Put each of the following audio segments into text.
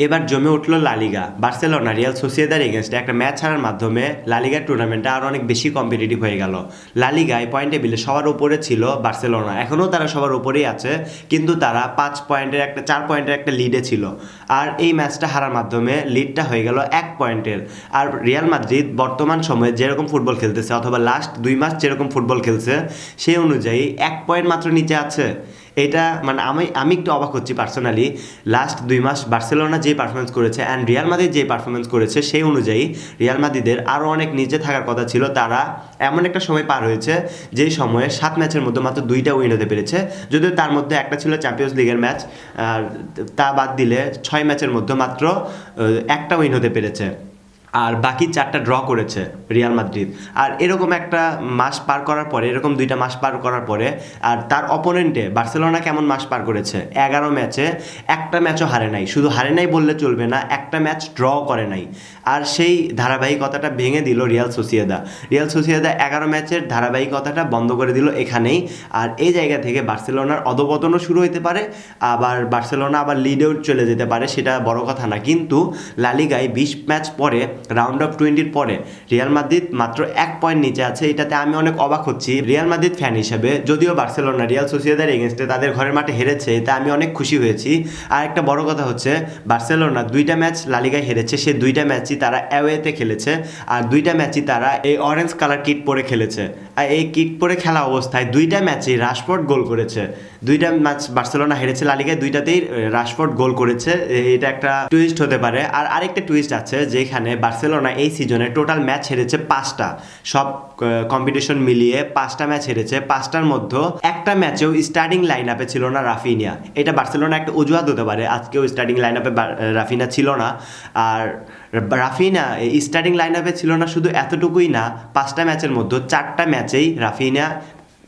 এবার জমে উঠল লালিগা। বার্সেলোনা রিয়াল সোসিয়েদার এগেনস্টে একটা ম্যাচ হারার মাধ্যমে লালিগা টুর্নামেন্টটা আরও অনেক বেশি কম্পিটিটিভ হয়ে গেল। লালিগায় পয়েন্ট টেবিলে সবার উপরে ছিল বার্সেলোনা, এখনও তারা সবার উপরেই আছে, কিন্তু তারা 4 পয়েন্টের একটা লিডে ছিল। আর এই ম্যাচটা হারার মাধ্যমে লিডটা হয়ে গেল 1 পয়েন্টের। আর রিয়াল মাদ্রিদ বর্তমান সময়ে যেরকম ফুটবল খেলতেছে, অথবা লাস্ট 2 মাস যেরকম ফুটবল খেলছে, সেই অনুযায়ী 1 পয়েন্ট মাত্র নিচে আছে। এটা মানে আমি একটু অবাক হচ্ছি পার্সোনালি। লাস্ট 2 মাস বার্সেলোনা যে পারফরমেন্স করেছে অ্যান্ড রিয়াল মাদ্রিদ যে পারফরমেন্স করেছে, সেই অনুযায়ী রিয়াল মাদ্রিদের আরও অনেক নিচে থাকার কথা ছিল। তারা এমন একটা সময় পার হয়েছে যেই সময়ে 7 ম্যাচের মধ্যে মাত্র 2টা উইন হতে পেরেছে, যদিও তার মধ্যে একটা ছিল চ্যাম্পিয়ন্স লিগের ম্যাচ। আর তা বাদ দিলে 6 ম্যাচের মধ্যে মাত্র একটা উইন হতে পেরেছে, আর বাকি 4টা ড্র করেছে রিয়াল মাদ্রিদ। আর এরকম একটা মাস পার করার পরে, এরকম 2টা মাস পার করার পরে, আর তার অপোনেন্টে বার্সেলোনা কেমন মাস পার করেছে, 11 ম্যাচে একটা ম্যাচও হারে নাই। শুধু হারে নাই বললে চলবে না, একটা ম্যাচ ড্র করে নাই। আর সেই ধারাবাহিকতাটা ভেঙে দিল রিয়াল সোসিয়েদা। 11 ম্যাচের ধারাবাহিকতাটা বন্ধ করে দিল এখানেই। আর এই জায়গা থেকে বার্সেলোনার অধপতনও শুরু হতে পারে, আবার বার্সেলোনা আবার লিডেও চলে যেতে পারে, সেটা বড় কথা না। কিন্তু লালিগায় 20 ম্যাচ পরে, রাউন্ড অফ 20 পরে রিয়াল মাদ্রিদ মাত্র 1 পয়েন্ট নিচে আছে। এটাতে আমি অনেক অবাক হচ্ছি রিয়াল মাদ্রিদ ফ্যান হিসেবে। যদিও বার্সেলোনা রিয়াল সোসিয়েদার এগেনস্টে তাদের ঘরের মাঠে হেরেছে, এতে আমি অনেক খুশি হয়েছি। আর একটা বড় কথা হচ্ছে, বার্সেলোনা 2টা ম্যাচ লালিগায় হেরেছে, সেই 2টা ম্যাচই তারা অ্যাওয়েতে খেলেছে। আর 2টা ম্যাচই তারা এই অরেঞ্জ কালার কিট পরে খেলেছে। আর এই কিট পরে খেলা অবস্থায় 2টা ম্যাচেই রাশফোর্ড গোল করেছে। 2টা ম্যাচ বার্সেলোনা হেরেছে লালিগায়, 2টাতেই রাশফোর্ড গোল করেছে। এটা একটা টুইস্ট হতে পারে। আর আরেকটা টুইস্ট আছে, যেখানে বার্সেলোনা এই সিজনে টোটাল ম্যাচ হেরেছে 5টা, সব কম্পিটিশন মিলিয়ে 5টা ম্যাচ হেরেছে। 5টার মধ্যে একটা ম্যাচেও স্টার্টিং লাইন আপে ছিল না রাফিনিয়া। এটা বার্সেলোনা একটা অজুহাত হতে পারে, আজকেও স্টার্টিং লাইন আপে রাফিনা ছিল না। আর রাফিনা স্টার্টিং লাইন আপে ছিল না শুধু এতটুকুই না, 5টা ম্যাচের মধ্যে 4টা ম্যাচেই রাফিনা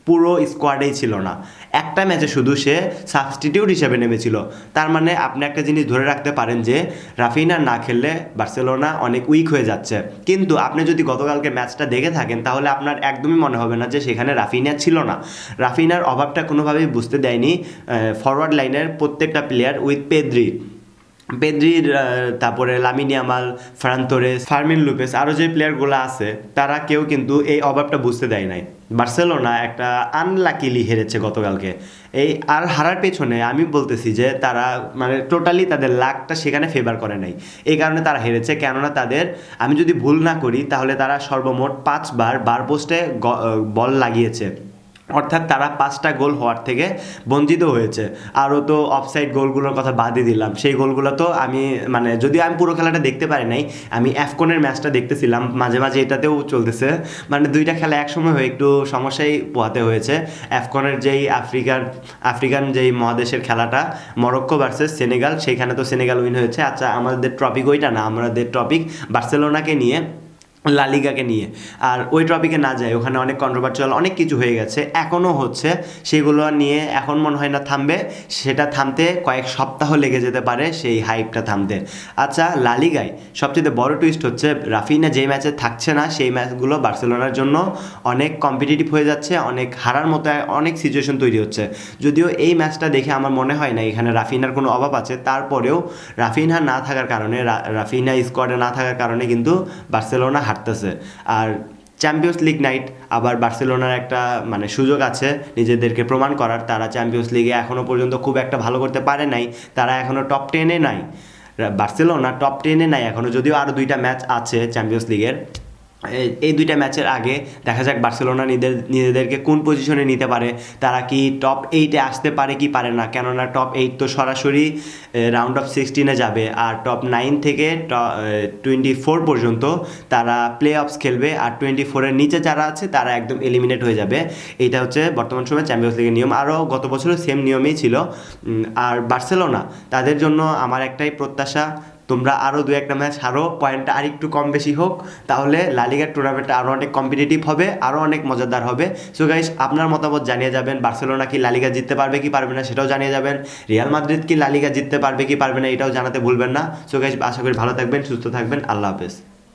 পুরো স্কোয়াডেই ছিল না। একটা ম্যাচে শুধু সে সাবস্টিটিউট হিসেবে নেমেছিল। তার মানে আপনি একটা জিনিস ধরে রাখতে পারেন যে রাফিনা না খেললে বার্সেলোনা অনেক উইক হয়ে যাচ্ছে। কিন্তু আপনি যদি গতকালকে ম্যাচটা দেখে থাকেন, তাহলে আপনার একদমই মনে হবে না যে সেখানে রাফিনা ছিল না। রাফিনার অভাবটা কোনোভাবেই বুঝতে দেয়নি ফরওয়ার্ড লাইনের প্রত্যেকটা প্লেয়ার উইথ পেদ্রির, তারপরে Lamine Yamal, Fran Torres, Fermin Lopez, আরও যে প্লেয়ারগুলো আছে, তারা কেউ কিন্তু এই অভাবটা বুঝতে দেয় নাই। বার্সেলোনা একটা আনলাকিলি হেরেছে গতকালকে। এই আর হারার পেছনে আমি বলতেছি যে তারা মানে টোটালি তাদের লাকটা সেখানে ফেভার করে নাই, এই কারণে তারা হেরেছে। কেননা তাদের, আমি যদি ভুল না করি, তাহলে তারা সর্বমোট 5 বার বার পোস্টে বল লাগিয়েছে, অর্থাৎ তারা 5টা গোল হওয়ার থেকে বঞ্চিত হয়েছে। আরও তো অফসাইড গোলগুলোর কথা বাদই দিলাম, সেই গোলগুলো তো আমি মানে যদিও আমি পুরো খেলাটা দেখতে পারি নাই, আমি অ্যাফকনের ম্যাচটা দেখতেছিলাম, মাঝে মাঝে এটাতেও চলতেছে। মানে 2টা খেলা একসময় হয়ে একটু সমস্যায় পোহাতে হয়েছে। অ্যাফকনের যেই আফ্রিকান যেই মহাদেশের খেলাটা, মরক্কো ভার্সেস সেনেগাল, সেইখানে তো সেনেগাল উইন হয়েছে। আচ্ছা, আমাদের টপিক ওইটা না, আমাদের টপিক বার্সেলোনাকে নিয়ে, লালিগাকে নিয়ে। আর ওই টপিকে না যায়, ওখানে অনেক কন্ট্রোভার্সিয়াল অনেক কিছু হয়ে গেছে, এখনও হচ্ছে। সেগুলো নিয়ে এখন মনে হয় না থামবে, সেটা থামতে কয়েক সপ্তাহ লেগে যেতে পারে, সেই হাইপটা থামতে। আচ্ছা, লালিগায় সবচেয়ে বড় টুইস্ট হচ্ছে রাফিনা যেই ম্যাচে থাকছে না, সেই ম্যাচগুলো বার্সেলোনার জন্য অনেক কম্পিটিটিভ হয়ে যাচ্ছে, অনেক হারার মতো অনেক সিচুয়েশন তৈরি হচ্ছে। যদিও এই ম্যাচটা দেখে আমার মনে হয় না এখানে রাফিনার কোনো অভাব আছে, তারপরেও রাফিনা না থাকার কারণে, রাফিনা স্কোয়াডে না থাকার কারণে কিন্তু বার্সেলোনা হারতেছে। আর চ্যাম্পিয়ন্স লিগ নাইট, আবার বার্সেলোনার একটা মানে সুযোগ আছে নিজেদেরকে প্রমাণ করার। তারা চ্যাম্পিয়ন্স লিগে এখনও পর্যন্ত খুব একটা ভালো করতে পারে নাই, তারা এখনও টপ 10-এ নাই। বার্সেলোনা টপ 10-এ নাই এখনও, যদিও আরও 2টা ম্যাচ আছে চ্যাম্পিয়ন্স লিগের। এই 2টা ম্যাচের আগে দেখা যাক বার্সেলোনা নিজেদেরকে কোন পজিশনে নিতে পারে, তারা কি টপ 8-এ আসতে পারে কি পারে না। কেননা টপ 8 তো সরাসরি রাউন্ড অফ 16-এ যাবে, আর টপ 9 থেকে 24 পর্যন্ত তারা প্লে অফস খেলবে। আর 24-এর নিচে যারা আছে তারা একদম এলিমিনেট হয়ে যাবে। এইটা হচ্ছে বর্তমান সময়ে চ্যাম্পিয়ন্স লিগের নিয়ম, আরও গত বছরও সেম নিয়মেই ছিল। আর বার্সেলোনা, তাদের জন্য আমার একটাই প্রত্যাশা, তোমরা আরও 2-1টা ম্যাচ হারো, পয়েন্টটা আর একটু কম বেশি হোক, তাহলে লালিগার টুর্নামেন্টটা আরও অনেক কম্পিটিটিভ হবে, আরও অনেক মজাদার হবে। সো গাইস, আপনার মতামত জানিয়ে যাবেন। বার্সেলোনা কি লালিগা জিততে পারবে কি পারবে না সেটাও জানিয়ে যাবেন। রিয়াল মাদ্রিদ কি লালিগা জিততে পারবে কি পারবে না এটাও জানাতে ভুলবেন না। সো গাইস, আশা করি ভালো থাকবেন, সুস্থ থাকবেন। আল্লাহ হাফেজ।